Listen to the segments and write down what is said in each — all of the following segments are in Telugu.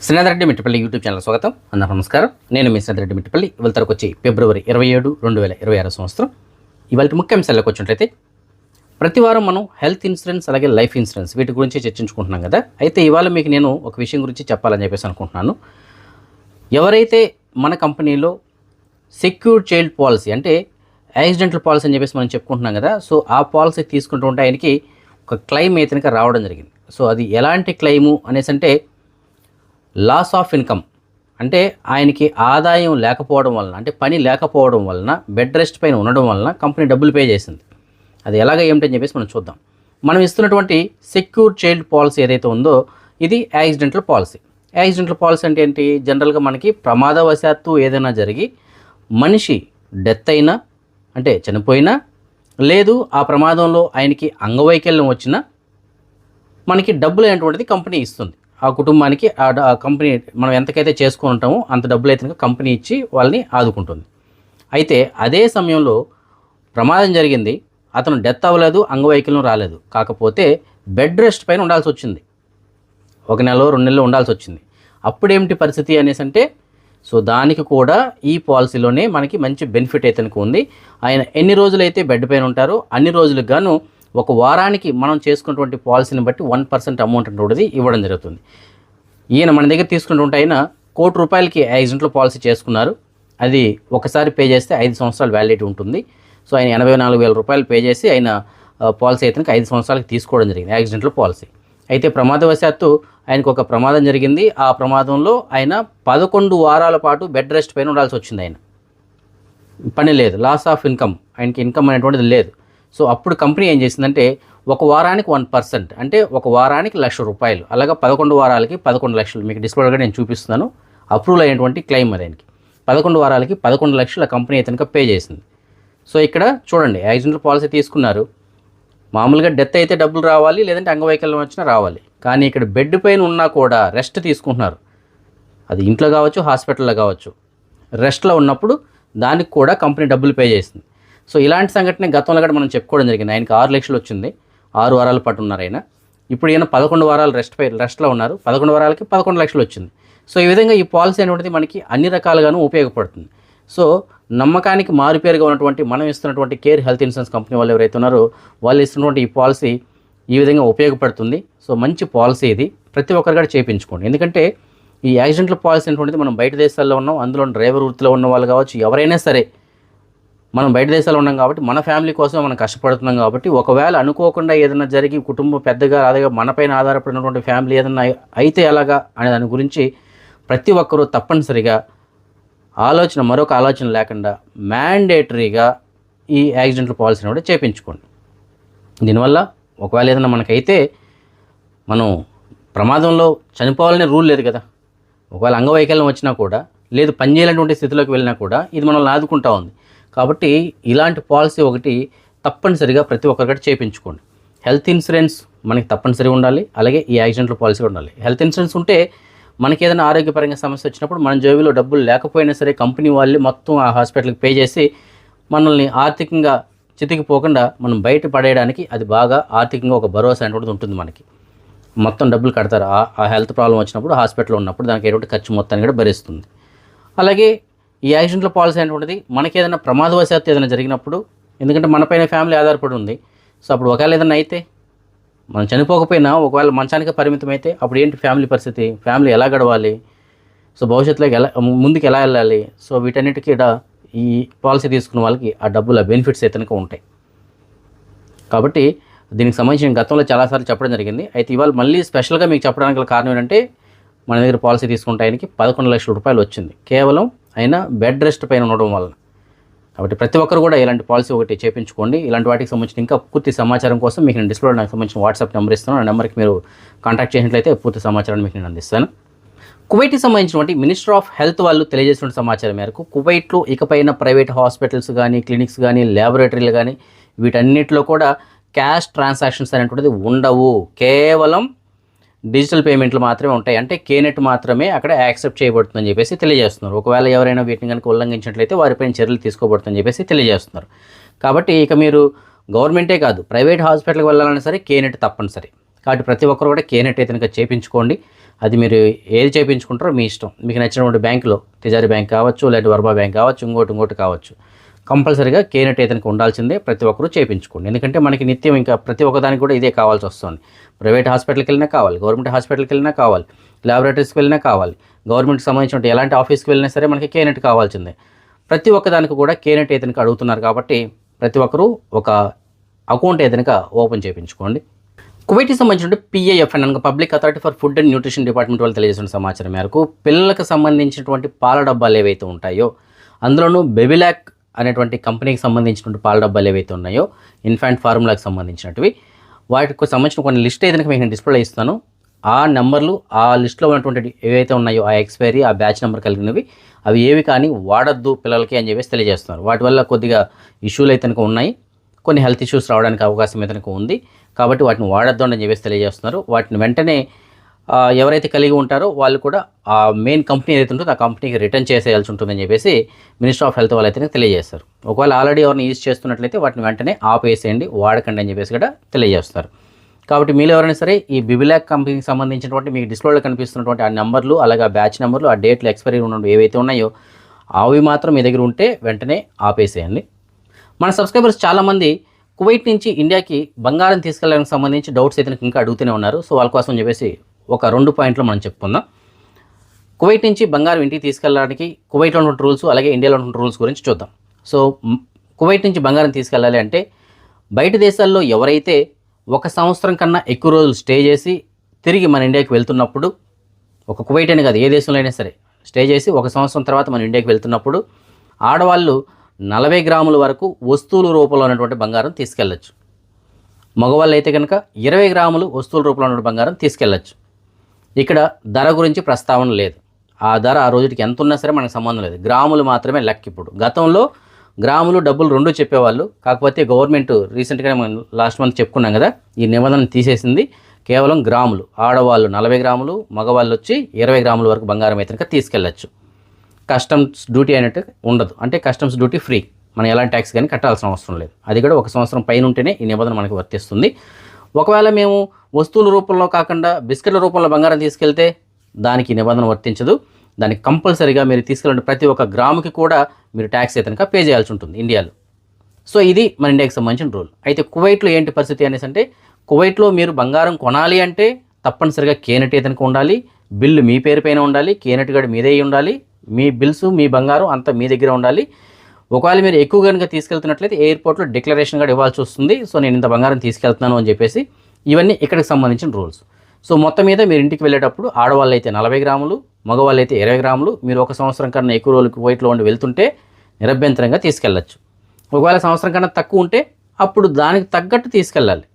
శ్రీనాథరెడ్డి మిట్టపల్లి యూట్యూబ్ ఛానల్ స్వాగతం. అందరూ నమస్కారం. నేను మీ శ్రీనాథరెడ్డి మిట్టపల్లి. ఇవాళ తరకు వచ్చి ఫిబ్రవరి 27, 2026 సంవత్సరం. ఇవాళ ముఖ్యాంశాలకు వచ్చినట్లయితే ప్రతి వారం మనం హెల్త్ ఇన్సూరెన్స్ అలాగే లైఫ్ ఇన్సూరెన్స్ వీటి గురించి చర్చించుకుంటున్నాం కదా. అయితే ఇవాళ మీకు నేను ఒక విషయం గురించి చెప్పాలని చెప్పేసి అనుకుంటున్నాను. ఎవరైతే మన కంపెనీలో సెక్యూర్ చైల్డ్ పాలసీ అంటే యాక్సిడెంటల్ పాలసీ అని చెప్పేసి మనం చెప్పుకుంటున్నాం కదా. సో ఆ పాలసీ తీసుకుంటూ ఉంటే ఆయనకి ఒక క్లెయిమ్ అయితే కనుక రావడం జరిగింది. సో అది ఎలాంటి క్లెయిము అనేసి అంటే లాస్ ఆఫ్ ఇన్కమ్, అంటే ఆయనకి ఆదాయం లేకపోవడం వలన, అంటే పని లేకపోవడం వలన, బెడ్ రెస్ట్ పైన ఉండడం వలన కంపెనీ డబ్బులు పే చేసింది. అది ఎలాగ ఏమిటని చెప్పేసి మనం చూద్దాం. మనం ఇస్తున్నటువంటి సెక్యూర్ చైల్డ్ పాలసీ ఏదైతే ఉందో ఇది యాక్సిడెంటల్ పాలసీ. యాక్సిడెంటల్ పాలసీ అంటే ఏంటి? జనరల్గా మనకి ప్రమాదవశాత్తు ఏదైనా జరిగి మనిషి డెత్ అయినా, అంటే చనిపోయినా, లేదు ఆ ప్రమాదంలో ఆయనకి అంగవైకల్యం వచ్చినా మనకి డబ్బులు అనేటువంటిది కంపెనీ ఇస్తుంది. ఆ కుటుంబానికి ఆ కంపెనీ మనం ఎంతకైతే చేసుకుని ఉంటామో అంత డబ్బులు అయితే కంపెనీ ఇచ్చి వాళ్ళని ఆదుకుంటుంది. అయితే అదే సమయంలో ప్రమాదం జరిగింది, అతను డెత్ అవ్వలేదు, అంగవైకల్యం రాలేదు, కాకపోతే బెడ్ రెస్ట్ పైన ఉండాల్సి వచ్చింది. 1 నెల 2 నెలలు ఉండాల్సి వచ్చింది. అప్పుడేమిటి పరిస్థితి అనేసి అంటే సో దానికి కూడా ఈ పాలసీలోనే మనకి మంచి బెనిఫిట్ అయితే ఉంది. ఆయన ఎన్ని రోజులైతే బెడ్ పైన ఉంటారో అన్ని రోజులకు గాను 1 వారానికి మనం చేసుకున్నటువంటి పాలసీని బట్టి 1% అమౌంట్ అనేది ఇవ్వడం జరుగుతుంది. ఈయన మన దగ్గర తీసుకుంటుంటే ఆయన ₹1 కోటి యాక్సిడెంటల్ పాలసీ చేసుకున్నారు. అది ఒకసారి పే చేస్తే 5 సంవత్సరాలు వ్యాలిడిటీ ఉంటుంది. సో ఆయన ₹84,000 పే చేసి ఆయన పాలసీ అయితే 5 సంవత్సరాలకి తీసుకోవడం జరిగింది, యాక్సిడెంటల్ పాలసీ. అయితే ప్రమాదవశాత్తు ఆయనకు ఒక ప్రమాదం జరిగింది. ఆ ప్రమాదంలో ఆయన 11 వారాల పాటు బెడ్ రెస్ట్ పైన ఉండాల్సి వచ్చింది. ఆయన పని లేదు, లాస్ ఆఫ్ ఇన్కమ్, ఆయనకి ఇన్కమ్ అనేటువంటిది లేదు. సో అప్పుడు కంపెనీ ఏం చేసిందంటే 1 వారానికి 1%, అంటే 1 వారానికి ₹1,00,000, అలాగా 11 వారాలకి 11 లక్షలు. మీకు డిస్ప్లేగా నేను చూపిస్తున్నాను. అప్రూవల్ అయినటువంటి క్లెయిమ్ అదేనికి 11 వారాలకి 11 లక్షల కంపెనీ అయితే పే చేసింది. సో ఇక్కడ చూడండి, యాక్సిడెంటల్ పాలసీ తీసుకున్నారు. మామూలుగా డెత్ అయితే డబ్బులు రావాలి, లేదంటే అంగవైకల్యం వచ్చినా రావాలి. కానీ ఇక్కడ బెడ్ పైన ఉన్నా కూడా రెస్ట్ తీసుకుంటున్నారు. అది ఇంట్లో కావచ్చు, హాస్పిటల్లో కావచ్చు. రెస్ట్లో ఉన్నప్పుడు దానికి కూడా కంపెనీ డబ్బులు పే చేసింది. సో ఇలాంటి సంఘటన గతంలో కూడా మనం చెప్పుకోవడం జరిగింది. ఆయనకి 6 లక్షలు వచ్చింది, 6 వారాల పాటు ఉన్నారు ఆయన. ఇప్పుడు ఈయన 11 వారాలు రెస్ట్లో ఉన్నారు, 11 వారాలకి 11 లక్షలు వచ్చింది. సో ఈ విధంగా ఈ పాలసీ అనేటువంటిది మనకి అన్ని రకాలుగాను ఉపయోగపడుతుంది. సో నమ్మకానికి మారుపేరుగా ఉన్నటువంటి మనం ఇస్తున్నటువంటి కేర్ హెల్త్ ఇన్సూరెన్స్ కంపెనీ వాళ్ళు ఎవరైతే ఉన్నారో వాళ్ళు ఇస్తున్నటువంటి ఈ పాలసీ ఈ విధంగా ఉపయోగపడుతుంది. సో మంచి పాలసీ ఇది, ప్రతి ఒక్కరు కూడా చేయించుకోండి. ఎందుకంటే ఈ యాక్సిడెంటల్ పాలసీ అనేటువంటిది మనం బయట దేశాల్లో ఉన్నాం, అందులో డ్రైవర్ వృత్తిలో ఉన్న వాళ్ళు కావచ్చు, ఎవరైనా సరే మనం బయట దేశాల్లో ఉన్నాం కాబట్టి మన ఫ్యామిలీ కోసం మనం కష్టపడుతున్నాం కాబట్టి ఒకవేళ అనుకోకుండా ఏదైనా జరిగి కుటుంబం పెద్దగా అదేగా మనపైన ఆధారపడినటువంటి ఫ్యామిలీ ఏదైనా అయితే ఎలాగా అనే దాని గురించి ప్రతి ఒక్కరూ తప్పనిసరిగా మరొక ఆలోచన లేకుండా మ్యాండేటరీగా ఈ యాక్సిడెంటల్ పాలసీని కూడా చేయించుకోండి. దీనివల్ల ఒకవేళ ఏదైనా మనకైతే మనం ప్రమాదంలో చనిపోవాలనే రూల్ లేదు కదా. ఒకవేళ అంగవైకల్యం వచ్చినా కూడా, లేదు పని చేయలేనటువంటి స్థితిలోకి వెళ్ళినా కూడా ఇది మనల్ని ఆదుకుంటా ఉంది. కాబట్టి ఇలాంటి పాలసీ ఒకటి తప్పనిసరిగా ప్రతి ఒక్కరికి చేయించుకోండి. హెల్త్ ఇన్సూరెన్స్ మనకి తప్పనిసరిగా ఉండాలి, అలాగే ఈ యాక్సిడెంటల్ పాలసీ ఉండాలి. హెల్త్ ఇన్సూరెన్స్ ఉంటే మనకి ఏదైనా ఆరోగ్యపరంగా సమస్య వచ్చినప్పుడు మన జేబులో డబ్బులు లేకపోయినా సరే కంపెనీ వాళ్ళు మొత్తం ఆ హాస్పిటల్కి పే చేసి మనల్ని ఆర్థికంగా చితికిపోకుండా మనం బయట పడేయడానికి అది బాగా ఆర్థికంగా ఒక భరోసా అనేటువంటిది ఉంటుంది. మనకి మొత్తం డబ్బులు కడతారు. ఆ హెల్త్ ప్రాబ్లం వచ్చినప్పుడు హాస్పిటల్లో ఉన్నప్పుడు దానికి ఎటువంటి ఖర్చు మొత్తాన్ని కూడా భరిస్తుంది. అలాగే ఈ యాక్సిడెంటల్ పాలసీ అనేటువంటిది మనకి ఏదైనా ప్రమాదవశాత్తు ఏదైనా జరిగినప్పుడు, ఎందుకంటే మనపైన ఫ్యామిలీ ఆధారపడి ఉంది. సో అప్పుడు ఒకవేళ ఏదైనా అయితే మనం చనిపోకపోయినా ఒకవేళ మంచానికి పరిమితం అయితే అప్పుడు ఏంటి ఫ్యామిలీ పరిస్థితి, ఫ్యామిలీ ఎలా గడవాలి, సో భవిష్యత్తులోకి ముందుకు ఎలా వెళ్ళాలి. సో వీటన్నిటికీ ఈ పాలసీ తీసుకున్న వాళ్ళకి ఆ డబ్బుల బెనిఫిట్స్ అయితే ఉంటాయి. కాబట్టి దీనికి సంబంధించిన గతంలో చాలాసార్లు చెప్పడం జరిగింది. అయితే ఇవాళ మళ్ళీ స్పెషల్గా మీకు చెప్పడానికి గల కారణం ఏంటంటే మన దగ్గర పాలసీ తీసుకుంటే ఆయనకి ₹11 లక్షలు వచ్చింది, కేవలం ఆయన బెడ్ రెస్ట్ పైన ఉండడం వలన. కాబట్టి ప్రతి ఒక్కరు కూడా ఇలాంటి పాలసీ ఒకటి చేయించుకోండి. ఇలాంటి వాటికి సంబంధించిన ఇంకా పూర్తి సమాచారం కోసం మీకు నేను డిస్ప్లేలో నాకు సంబంధించిన వాట్సాప్ నెంబర్ ఇస్తాను. ఆ నెంబర్కి మీరు కాంటాక్ట్ చేసినట్లయితే పూర్తి సమాచారాన్ని మీకు నేను అందిస్తాను. కువైట్కి సంబంధించినటువంటి మినిస్టర్ ఆఫ్ హెల్త్ వాళ్ళు తెలియజేసిన సమాచారం మేరకు కువైట్లో ఇకపైన ప్రైవేట్ హాస్పిటల్స్ కానీ, క్లినిక్స్ కానీ, ల్యాబొరేటరీలు కానీ వీటన్నిటిలో కూడా క్యాష్ ట్రాన్సాక్షన్స్ అనేటువంటిది ఉండవు. కేవలం డిజిటల్ పేమెంట్లు మాత్రమే ఉంటాయి. అంటే కేనెట్ మాత్రమే అక్కడ యాక్సెప్ట్ చేయబడుతుందని చెప్పేసి తెలియజేస్తున్నారు. ఒకవేళ ఎవరైనా వీటిని కనుక ఉల్లంఘించినట్లయితే వారిపైన చర్యలు తీసుకోబడుతుందని చెప్పేసి తెలియజేస్తున్నారు. కాబట్టి ఇక మీరు గవర్నమెంటే కాదు ప్రైవేట్ హాస్పిటల్కి వెళ్ళాలన్నా సరే కేనెట్ తప్పనిసరి. కాబట్టి ప్రతి ఒక్కరు కూడా కేనెట్ అయితే కనుక చేయించుకోండి. అది మీరు ఏది చేయించుకుంటారో మీ ఇష్టం. మీకు నచ్చినటువంటి బ్యాంకులో తిజారీ బ్యాంక్ కావచ్చు, లేదా వర్బా బ్యాంక్ కావచ్చు, ఇంకోటి కావచ్చు, కంపల్సరీగా కేనెట్ అయితే కనుక ఉండాల్సిందే. ప్రతి ఒక్కరూ చేయించుకోండి. ఎందుకంటే మనకి నిత్యం ఇంకా ప్రతి ఒక్కదానికి కూడా ఇదే కావాల్సి వస్తుంది. ప్రైవేట్ హాస్పిటల్కి వెళ్ళినా కావాలి, గవర్నమెంట్ హాస్పిటల్కి వెళ్ళినా కావాలి, ల్యాబొరేటరీస్కి వెళ్ళినా కావాలి, గవర్నమెంట్కి సంబంధించిన ఎలాంటి ఆఫీస్కి వెళ్ళినా సరే మనకి కేనెట్ కావాల్సిందే. ప్రతి ఒక్కదానికి కూడా కేనెట్ అయితే కనుక అడుగుతున్నారు కాబట్టి ప్రతి ఒక్కరూ ఒక అకౌంట్ అయితే కనుక ఓపెన్ చేయించుకోండి. కువైట్కి సంబంధించిన PAF అనగా public authority for food and nutrition department వాళ్ళు తెలియజేసిన సమాచారం మేరకు పిల్లలకు సంబంధించినటువంటి పాల డబ్బాలు ఏవైతే ఉంటాయో, అందులోనూ బెబిలాక్ అనేటువంటి కంపెనీకి సంబంధించినటువంటి పాల డబ్బాలు ఏవైతే ఉన్నాయో, ఇన్ఫాంట్ ఫార్ములాకి సంబంధించినవి, వాటికి సంబంధించిన కొన్ని లిస్ట్ ఏదైనా మీకు నేను డిస్ప్లే ఇస్తాను. ఆ నెంబర్లు, ఆ లిస్ట్లో ఉన్నటువంటి ఏవైతే ఉన్నాయో, ఆ ఎక్స్పైరీ, ఆ బ్యాచ్ నెంబర్ కలిగినవి, అవి ఏవి కానీ వాడద్దు పిల్లలకి అని చెప్పేసి తెలియజేస్తున్నారు. వాటి వల్ల కొద్దిగా ఇష్యూలు అయితే కనుక ఉన్నాయి, కొన్ని హెల్త్ ఇష్యూస్ రావడానికి అవకాశం అయితే కనుక ఉంది. కాబట్టి వాటిని వాడద్దు అని చెప్పేసి తెలియజేస్తున్నారు. వాటిని వెంటనే ఎవరైతే కలిగి ఉంటారో వాళ్ళు కూడా ఆ మెయిన్ కంపెనీ ఏదైతే ఉంటుందో ఆ కంపెనీకి రిటర్న్ చేసేయాల్సి ఉంటుందని చెప్పేసి మినిస్టర్ ఆఫ్ హెల్త్ వాళ్ళు అయితే తెలియజేస్తారు. ఒకవేళ ఆల్రెడీ ఎవరిని యూజ్ చేస్తున్నట్లయితే వాటిని వెంటనే ఆపేసేయండి, వాడకండి అని చెప్పేసి కూడా తెలియజేస్తారు. కాబట్టి మీరు ఎవరైనా సరే ఈ బిబిలాక్ కంపెనీకి సంబంధించినటువంటి మీకు డిస్ప్లేలో కనిపిస్తున్నటువంటి ఆ నెంబర్లు, అలాగే బ్యాచ్ నెంబర్లు, ఆ డేట్లు ఎక్స్పైరీ ఉన్నవి ఏవైతే ఉన్నాయో అవి మాత్రం మీ దగ్గర ఉంటే వెంటనే ఆపేసేయండి. మన సబ్స్క్రైబర్స్ చాలామంది కువైట్ నుంచి ఇండియాకి బంగారం తీసుకెళ్ళడానికి సంబంధించి డౌట్స్ అయితే ఇంకా అడుగుతూనే ఉన్నారు. సో వాళ్ళ కోసం చెప్పేసి ఒక 2 పాయింట్లు మనం చెప్పుకుందాం. కువైట్ నుంచి బంగారం ఇంటికి తీసుకెళ్ళడానికి కువైట్లో ఉన్న రూల్స్, అలాగే ఇండియాలో ఉన్న రూల్స్ గురించి చూద్దాం. సో కువైట్ నుంచి బంగారం తీసుకెళ్ళాలి అంటే బయట దేశాల్లో ఎవరైతే 1 సంవత్సరం కన్నా ఎక్కువ రోజులు స్టే చేసి తిరిగి మన ఇండియాకి వెళ్తున్నప్పుడు, ఒక కువైట్ అని కాదు ఏ దేశంలో అయినా సరే స్టే చేసి 1 సంవత్సరం తర్వాత మన ఇండియాకి వెళ్తున్నప్పుడు ఆడవాళ్ళు 40 గ్రాముల వరకు వస్తువుల రూపంలో ఉన్నటువంటి బంగారం తీసుకెళ్ళచ్చు. మగవాళ్ళు అయితే కనుక 20 గ్రాములు వస్తువుల రూపంలో ఉన్న బంగారం తీసుకెళ్ళచ్చు. ఇక్కడ ధర గురించి ప్రస్తావన లేదు. ఆ ధర ఆ రోజుకి ఎంత ఉన్నా సరే మనకు సంబంధం లేదు, గ్రాములు మాత్రమే లెక్క. ఇప్పుడు గతంలో గ్రాములు డబ్బులు రెండు చెప్పేవాళ్ళు, కాకపోతే గవర్నమెంట్ రీసెంట్గానే మనం లాస్ట్ మంత్ చెప్పుకున్నాం కదా, ఈ నిబంధన తీసేసింది. కేవలం గ్రాములు, ఆడవాళ్ళు 40 గ్రాములు, మగవాళ్ళు వచ్చి 20 గ్రాముల వరకు బంగారం అయితే కనుక తీసుకెళ్ళచ్చు. కస్టమ్స్ డ్యూటీ అయినట్టు ఉండదు, అంటే కస్టమ్స్ డ్యూటీ ఫ్రీ, మనం ఎలాంటి ట్యాక్స్ కానీ కట్టాల్సిన అవసరం లేదు. అది కూడా 1 సంవత్సరం పైన ఉంటేనే ఈ నిబంధన మనకి వర్తిస్తుంది. ఒకవేళ మేము వస్తువుల రూపంలో కాకుండా బిస్కెట్ల రూపంలో బంగారం తీసుకెళ్తే దానికి నిబంధన వర్తించదు. దానికి కంపల్సరీగా మీరు తీసుకెళ్ళిన ప్రతి ఒక్క గ్రాముకి కూడా మీరు ట్యాక్స్ అయితే కనుక పే చేయాల్సి ఉంటుంది ఇండియాలో. సో ఇది మన ఇండియాకి సంబంధించిన రూల్. అయితే కువైట్లో ఏంటి పరిస్థితి అనేసి అంటే, కువైట్లో మీరు బంగారం కొనాలి అంటే తప్పనిసరిగా కేనెట్ అయితే కనుక ఉండాలి, బిల్లు మీ పేరు పైన ఉండాలి, కేనెట్ కూడా మీదే ఉండాలి, మీ బిల్స్ మీ బంగారం అంతా మీ దగ్గర ఉండాలి. ఒకవేళ మీరు ఎక్కువ కనుక తీసుకెళ్తున్నట్లయితే ఎయిర్పోర్ట్లో డిక్లరేషన్ కూడా ఇవ్వాల్సి వస్తుంది. సో నేను ఇంత బంగారం తీసుకెళ్తున్నాను అని చెప్పేసి. ఇవన్నీ ఇక్కడికి సంబంధించిన రూల్స్. సో మొత్తం మీద మీరు ఇంటికి వెళ్ళేటప్పుడు ఆడవాళ్ళు అయితే 40 గ్రాములు, మగవాళ్ళు అయితే 20 గ్రాములు, మీరు 1 సంవత్సరం కన్నా ఎక్కువ రోజులు కువైట్లో ఉండి వెళ్తుంటే నిరభ్యంతరంగా తీసుకెళ్ళచ్చు. ఒకవేళ సంవత్సరం కన్నా తక్కువ ఉంటే అప్పుడు దానికి తగ్గట్టు తీసుకెళ్ళాలి.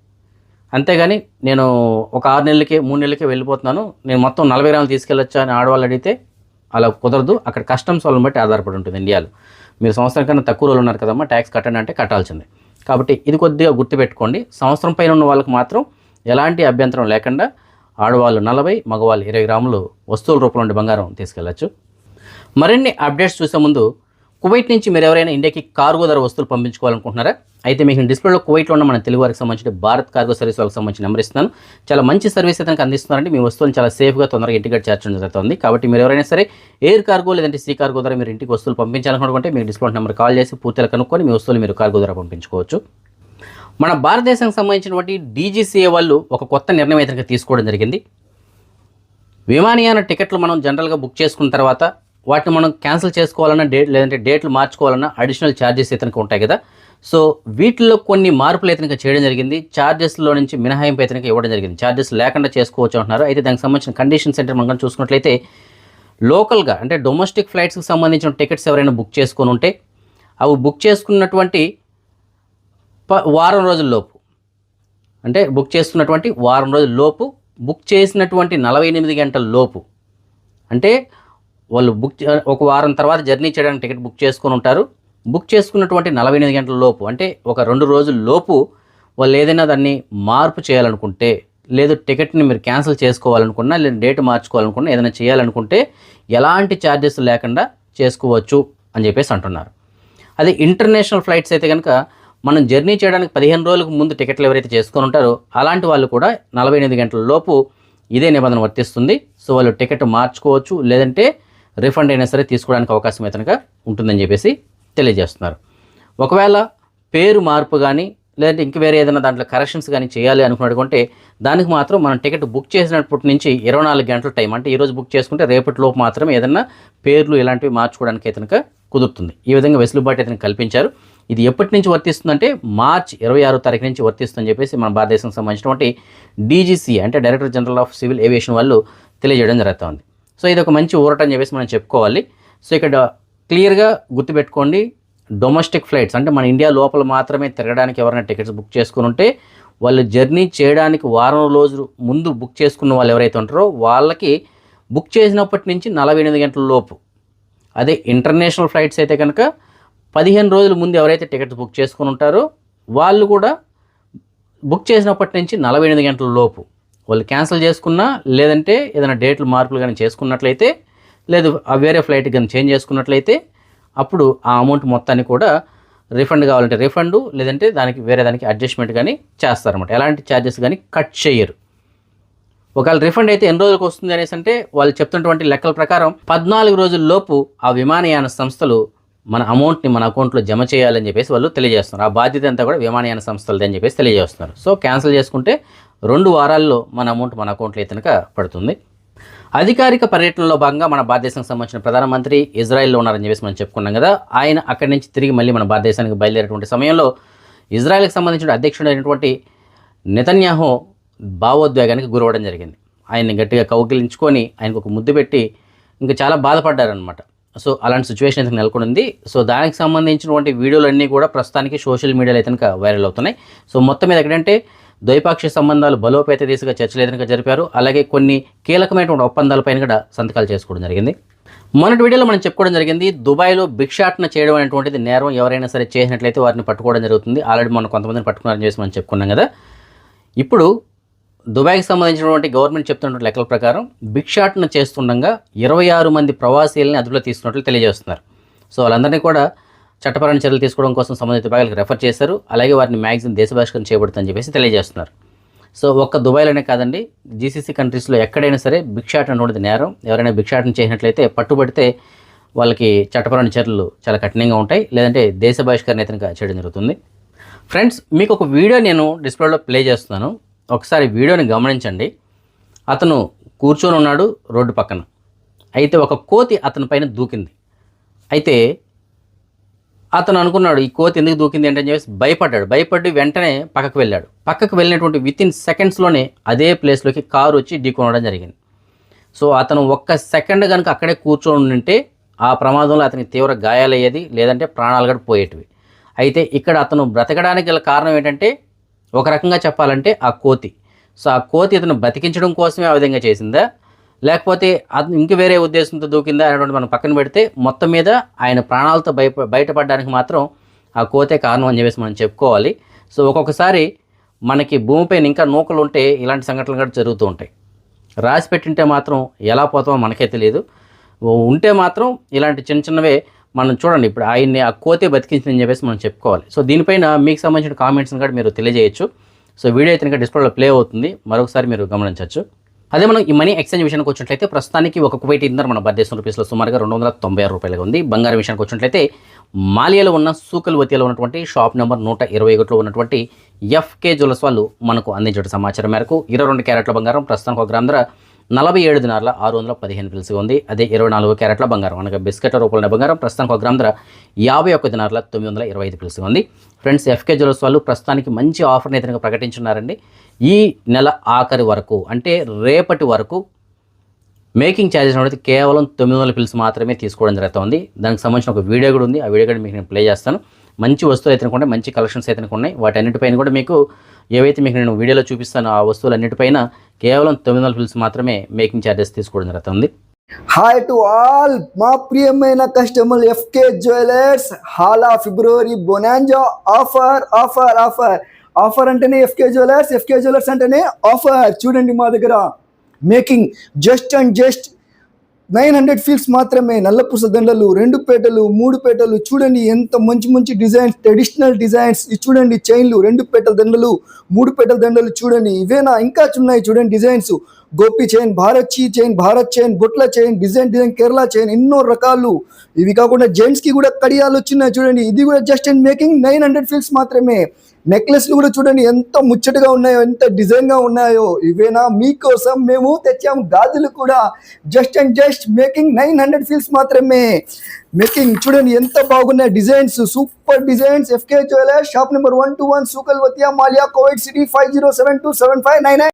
అంతేగాని నేను ఒక 6 నెలలకే 3 నెలలకే వెళ్ళిపోతున్నాను, నేను మొత్తం 40 గ్రాములు తీసుకెళ్ళొచ్చా అని ఆడవాళ్ళు అడిగితే అలా కుదరదు. అక్కడ కస్టమ్స్ వాళ్ళని బట్టి ఆధారపడి ఉంటుంది ఇండియాలో. మీరు సంవత్సరం కన్నా తక్కువ రోజులు ఉన్నారు కదమ్మా, ట్యాక్స్ కట్టండి అంటే కట్టాల్సిందే. కాబట్టి ఇది కొద్దిగా గుర్తుపెట్టుకోండి. సంవత్సరం పైన ఉన్న వాళ్ళకి మాత్రం ఎలాంటి అభ్యంతరం లేకుండా ఆడవాళ్ళు 40, మగవాళ్ళు 20 గ్రాములు వస్తువుల రూపంలో ఉండే బంగారం తీసుకెళ్ళచ్చు. మరిన్ని అప్డేట్స్ చూసే ముందు, కువైట్ నుంచి మీరు ఎవరైనా ఇండియాకి కార్గో ధర వస్తువులు పంపించుకోవాలనుకుంటున్నారా? అయితే మీకు డిస్ప్లేలో కువైట్లో ఉన్న మన తెలుగు వారికి సంబంధించిన భారత్ కార్గో సర్వీస్ వాళ్ళకి సంబంధించిన నెంబర్ ఇస్తున్నాను. చాలా మంచి సర్వీస్ అయితే అందిస్తున్నారంటే మీ వస్తువులను చాలా సేఫ్గా తొందరగా ఇంటికి చేర్చడం జరుగుతుంది. కాబట్టి మీరు ఎవరైనా సరే ఎయిర్ కార్గో లేదంటే సీ కార్గో ద్వారా మీరు ఇంటికి వస్తువులు పంపించాలనుకుంటే మీకు డిస్ప్లే నెంబర్ కాల్ చేసి పూర్తిగా కనుక్కొని మీ వస్తువులు మీరు కార్గో ద్వారా పంపించుకోవచ్చు. మన భారతదేశానికి సంబంధించినటువంటి DGCA వాళ్ళు ఒక కొత్త నిర్ణయం అయితే తీసుకోవడం జరిగింది. విమానయాన టికెట్లు మనం జనరల్గా బుక్ చేసుకున్న తర్వాత వాటిని మనం క్యాన్సిల్ చేసుకోవాలన్నా లేదంటే డేట్లు మార్చుకోవాలన్నా అడిషనల్ ఛార్జెస్ అయితే ఉంటాయి కదా. సో వీటిల్లో కొన్ని మార్పులు అయితే చేయడం జరిగింది. ఛార్జెస్లో నుంచి మినహాయింపు అయితే ఇవ్వడం జరిగింది. ఛార్జెస్ లేకుండా చేసుకోవచ్చు అంటున్నారు. అయితే దానికి సంబంధించిన కండిషన్ సెంటర్ మనం చూసుకున్నట్లయితే లోకల్గా అంటే డొమెస్టిక్ ఫ్లైట్స్కి సంబంధించిన టికెట్స్ ఎవరైనా బుక్ చేసుకొని ఉంటే అవి బుక్ చేసుకున్నటువంటి వారం రోజుల్లోపు, అంటే బుక్ చేసుకున్నటువంటి వారం రోజుల్లోపు, బుక్ చేసినటువంటి 48 గంటల లోపు, అంటే వాళ్ళు ఒక వారం తర్వాత జర్నీ చేయడానికి టికెట్ బుక్ చేసుకొని ఉంటారు. బుక్ చేసుకున్నటువంటి 48 గంటల లోపు, అంటే ఒక 2 రోజుల లోపు వాళ్ళు ఏదైనా దాన్ని మార్పు చేయాలనుకుంటే, లేదు టికెట్ని మీరు క్యాన్సిల్ చేసుకోవాలనుకున్నా, లేదా డేట్ మార్చుకోవాలనుకున్నా, ఏదైనా చేయాలనుకుంటే ఎలాంటి ఛార్జెస్ లేకుండా చేసుకోవచ్చు అని చెప్పేసి అంటున్నారు. అదే ఇంటర్నేషనల్ ఫ్లైట్స్ అయితే కనుక మనం జర్నీ చేయడానికి 15 రోజులకు ముందు టికెట్లు ఎవరైతే చేసుకొని ఉంటారో అలాంటి వాళ్ళు కూడా 48 గంటల లోపు ఇదే నిబంధన వర్తిస్తుంది. సో వాళ్ళు టికెట్ మార్చుకోవచ్చు, లేదంటే రిఫండ్ అయినా సరే తీసుకోవడానికి అవకాశం అయితే కనుక ఉంటుందని చెప్పేసి తెలియజేస్తున్నారు. ఒకవేళ పేరు మార్పు కానీ లేదంటే ఇంక వేరే ఏదైనా దాంట్లో కరెక్షన్స్ కానీ చేయాలి అనుకున్నట్టుకుంటే దానికి మాత్రం మనం టికెట్ బుక్ చేసినప్పటి నుంచి 24 గంటల టైం, అంటే ఈరోజు బుక్ చేసుకుంటే రేపటిలోపు మాత్రమే ఏదైనా పేర్లు ఇలాంటివి మార్చుకోవడానికి అయితే కనుక కుదురుతుంది. ఈ విధంగా వెసులుబాటు అయితే కల్పించారు. ఇది ఎప్పటి నుంచి వర్తిస్తుందంటే మార్చి 26వ తారీఖు నుంచి వర్తిస్తుందని చెప్పేసి మన భారతదేశానికి సంబంధించినటువంటి డీజీసీ అంటే director general of civil aviation వాళ్ళు తెలియజేయడం జరుగుతుంది. సో ఇది ఒక మంచి ఊరట అని చెప్పేసి మనం చెప్పుకోవాలి. సో ఇక్కడ క్లియర్గా గుర్తుపెట్టుకోండి, డొమెస్టిక్ ఫ్లైట్స్ అంటే మన ఇండియా లోపల మాత్రమే తిరగడానికి ఎవరైనా టికెట్స్ బుక్ చేసుకుని ఉంటే వాళ్ళు జర్నీ చేయడానికి వారం రోజులు ముందు బుక్ చేసుకున్న వాళ్ళు ఎవరైతే ఉంటారో వాళ్ళకి బుక్ చేసినప్పటి నుంచి 48 గంటల లోపు, అదే ఇంటర్నేషనల్ ఫ్లైట్స్ అయితే కనుక 15 రోజుల ముందు ఎవరైతే టికెట్స్ బుక్ చేసుకుని ఉంటారో వాళ్ళు కూడా బుక్ చేసినప్పటి నుంచి 48 గంటల లోపు వాళ్ళు క్యాన్సిల్ చేసుకున్నా, లేదంటే ఏదైనా డేట్లు మార్పులు కానీ చేసుకున్నట్లయితే, లేదు వేరే ఫ్లైట్ కానీ చేంజ్ చేసుకున్నట్లయితే అప్పుడు ఆ అమౌంట్ మొత్తాన్ని కూడా రిఫండ్ కావాలంటే రిఫండ్, లేదంటే దానికి వేరే దానికి అడ్జస్ట్మెంట్ కానీ చేస్తారన్నమాట. ఎలాంటి ఛార్జెస్ కానీ కట్ చేయరు. ఒకవేళ రిఫండ్ అయితే ఎన్ని రోజులకు వస్తుంది అనేసి అంటే వాళ్ళు చెప్తున్నటువంటి లెక్కల ప్రకారం 14 రోజుల లోపు ఆ విమానయాన సంస్థలు మన అమౌంట్ని మన అకౌంట్లో జమ చేయాలని చెప్పేసి వాళ్ళు తెలియజేస్తున్నారు. ఆ బాధ్యత అంతా కూడా విమానయాన సంస్థలది అని చెప్పేసి తెలియజేస్తున్నారు. సో క్యాన్సిల్ చేసుకుంటే 2 వారాల్లో మన అమౌంట్ మన అకౌంట్లో అయితే కనుక పడుతుంది. అధికారిక పర్యటనలో భాగంగా మన భారతదేశానికి సంబంధించిన ప్రధానమంత్రి ఇజ్రాయెల్లో ఉన్నారని చెప్పేసి మనం చెప్పుకున్నాం కదా. ఆయన అక్కడి నుంచి తిరిగి మళ్ళీ మన భారతదేశానికి బయలుదేరేటువంటి సమయంలో ఇజ్రాయెల్కి సంబంధించిన అధ్యక్షుడైనటువంటి నెతన్యాహు భావోద్వేగానికి గురవడం జరిగింది. ఆయన్ని గట్టిగా కౌగిలించుకొని ఆయనకు ఒక ముద్దు పెట్టి ఇంకా చాలా బాధపడ్డారనమాట. సో అలాంటి సిచ్యువేషన్ అయితే నెలకొంది. సో దానికి సంబంధించినటువంటి వీడియోలన్నీ కూడా ప్రస్తుతానికి సోషల్ మీడియాలో అయితే కనుక వైరల్ అవుతున్నాయి. సో మొత్తం మీద ఎక్కడంటే ద్వైపాక్షిక సంబంధాలు బలోపేత దిశగా చర్చలు అయితే జరిపారు. అలాగే కొన్ని కీలకమైనటువంటి ఒప్పందాలపైన కూడా సంతకాలు చేసుకోవడం జరిగింది. మొన్నటి వీడియోలో మనం చెప్పుకోవడం జరిగింది, దుబాయ్లో భిక్షాటన చేయడం అనేటువంటిది నేరం. ఎవరైనా సరే చేసినట్లయితే వారిని పట్టుకోవడం జరుగుతుంది. ఆల్రెడీ మనం కొంతమందిని పట్టుకున్నారని చేసి మనం చెప్పుకున్నాం కదా. ఇప్పుడు దుబాయ్కి సంబంధించినటువంటి గవర్నమెంట్ చెప్తున్న లెక్కల ప్రకారం భిక్షాటన చేస్తుండగా 26 మంది ప్రవాసీలని అదుపులో తీసుకున్నట్లు తెలియజేస్తున్నారు. సో వాళ్ళందరినీ కూడా చట్టపరమైన చర్యలు తీసుకోవడం కోసం సంబంధిత విభాగాలకు రెఫర్ చేశారు. అలాగే వారిని మ్యాక్సిమం దేశ బహిష్కరణ చేయబడుతుందని చెప్పేసి తెలియజేస్తున్నారు. సో ఒక్క దుబాయ్లోనే కాదండి, జీసీసీ కంట్రీస్లో ఎక్కడైనా సరే భిక్షాటన అనేది నేరం. ఎవరైనా భిక్షాటన చేసినట్లయితే పట్టుబడితే వాళ్ళకి చట్టపరమైన చర్యలు చాలా కఠినంగా ఉంటాయి, లేదంటే దేశ బహిష్కరణ అయితే చేయడం జరుగుతుంది. ఫ్రెండ్స్, మీకు ఒక వీడియో నేను డిస్ప్లేలో ప్లే చేస్తున్నాను, ఒకసారి వీడియోని గమనించండి. అతను కూర్చొని ఉన్నాడు రోడ్డు పక్కన. అయితే ఒక కోతి అతని పైన దూకింది. అయితే అతను అనుకున్నాడు ఈ కోతి ఎందుకు దూకింది అంటే చెప్పేసి భయపడి వెంటనే పక్కకు వెళ్ళాడు. పక్కకు వెళ్ళినటువంటి వితిన్ సెకండ్స్లోనే అదే ప్లేస్లోకి కారు వచ్చి ఢీకొనడం జరిగింది. సో అతను ఒక్క సెకండ్ కనుక అక్కడే కూర్చొని ఉంటే ఆ ప్రమాదంలో అతనికి తీవ్ర గాయాలయ్యేది, లేదంటే ప్రాణాలు కూడా పోయేటివి. అయితే ఇక్కడ అతను బ్రతకడానికి గల కారణం ఏంటంటే ఒక రకంగా చెప్పాలంటే ఆ కోతి. సో ఆ కోతి అతను బతికించడం కోసమే ఆ విధంగా చేసిందా, లేకపోతే అది ఇంక వేరే ఉద్దేశంతో దూకిందా అనేటువంటి మనం పక్కన పెడితే మొత్తం మీద ఆయన ప్రాణాలతో బయటపడడానికి మాత్రం ఆ కోతే కారణం అని చెప్పేసి మనం చెప్పుకోవాలి. సో ఒక్కొక్కసారి మనకి భూమిపైన ఇంకా నూకలు ఉంటే ఇలాంటి సంఘటనలు కూడా జరుగుతూ ఉంటాయి. రాసి పెట్టింటే మాత్రం ఎలా పోతామో మనకే తెలియదు. ఉంటే మాత్రం ఇలాంటి చిన్నవే మనం చూడండి. ఇప్పుడు ఆయన్ని ఆ కోతే బతికించిందని చెప్పేసి మనం చెప్పుకోవాలి. సో దీనిపైన మీకు సంబంధించిన కామెంట్స్ని కూడా మీరు తెలియజేయచ్చు. సో వీడియో అయితే ఇంకా డిస్ప్లేలో ప్లే అవుతుంది, మరొకసారి మీరు గమనించవచ్చు. అదే మనం ఈ మనీ ఎక్స్చేంజ్ విషయానికి వచ్చినట్లయితే ప్రస్తుతానికి ఒక కువైట్ ఇంధన మన భారతదేశం రూపీస్లో సుమారుగా 296 రూపాయలుగా ఉంది. బంగారం విషయానికి వచ్చినట్లయితే మాలియాలో ఉన్న సూకల్వతిలో ఉన్నటువంటి షాప్ నెంబర్ 121లో ఉన్నటువంటి ఎఫ్కే జ్యువెలర్స్ వాళ్ళు మనకు అందించిన సమాచారం మేరకు 22 క్యారెట్ల బంగారం ప్రస్తుతానికి 1 గ్రామ్ ధర 47 దినార్ల 615 పిల్స్గా ఉంది. అదే 24 క్యారెట్ల బంగారం అనగా బిస్కెట్ల రూపంలో బంగారం ప్రస్తుతానికి 1 గ్రామ్ ధర 51 దినార్ల 925 పిల్స్గా ఉంది. ఫ్రెండ్స్, ఎఫ్కే జ్యువెలర్స్ వాళ్ళు ప్రస్తుతానికి మంచి ఆఫర్ని అయితే ప్రకటించున్నారండి. ఈ నెల ఆఖరి వరకు అంటే రేపటి వరకు మేకింగ్ ఛార్జెస్ అనేది కేవలం 900 పిల్స్ మాత్రమే తీసుకోవడం జరుగుతుంది. దానికి సంబంధించిన ఒక వీడియో కూడా ఉంది, ఆ వీడియో కూడా మీకు నేను ప్లే చేస్తాను. మంచి వస్తువులు అయితే ఉన్నాయి, మంచి కలెక్షన్స్ అయితే ఉన్నాయి. వాటన్నిటిపైన కూడా మీకు ఏవైతే మీకు నేను వీడియోలో చూపిస్తానో ఆ వస్తువులన్నిటిపైన కేవలం 900 పిల్స్ మాత్రమే మేకింగ్ ఛార్జెస్ తీసుకోవడం జరుగుతుంది. హాయ్ టు ఆల్ మా ప్రియమైన కస్టమర్ ఎఫ్కే జ్యువెలర్స్ హాలా February bonanza offer offer offer offer అంటేనే ఎఫ్కే జ్యువెలర్స్ అంటేనే ఆఫర్. చూడండి, మా దగ్గర మేకింగ్ జస్ట్ అండ్ జస్ట్ 900 ఫీల్స్ మాత్రమే. నల్లపూస దండలు, 2 పేటలు, 3 పేటలు, చూడండి ఎంత మంచి మంచి డిజైన్స్, ట్రెడిషనల్ డిజైన్స్. ఇది చూడండి చైన్లు, 2 పేటల దండలు, 3 పేటల దండలు చూడండి. ఇవేనా ఇంకా ఉన్నాయి చూడండి designs. Gopi chain, Bharat chain, బొట్ల చైన్, డిజైన్ కేరళ చైన్, ఎన్నో రకాలు. ఇవి కాకుండా జెంట్స్ కి కూడా కడియాలు వచ్చినాయి చూడండి. ఇది కూడా జస్ట్ అండ్ మేకింగ్ 900 ఫీల్స్ మాత్రమే. నెక్లెస్లు కూడా చూడండి ఎంత ముచ్చటగా ఉన్నాయో, ఎంత డిజైన్ గా ఉన్నాయో. ఇవేనా మీకోసం మేము తెచ్చాము గాజులు కూడా. జస్ట్ అండ్ జస్ట్ మేకింగ్ 900 ఫీల్స్ మాత్రమే. మేకింగ్ చూడండి ఎంత బాగున్నాయి designs, super designs. FK jewellers, shop number 121, సూకల్ వతియా, మాలియా, కోవిడ్ సిటీ, 50727599.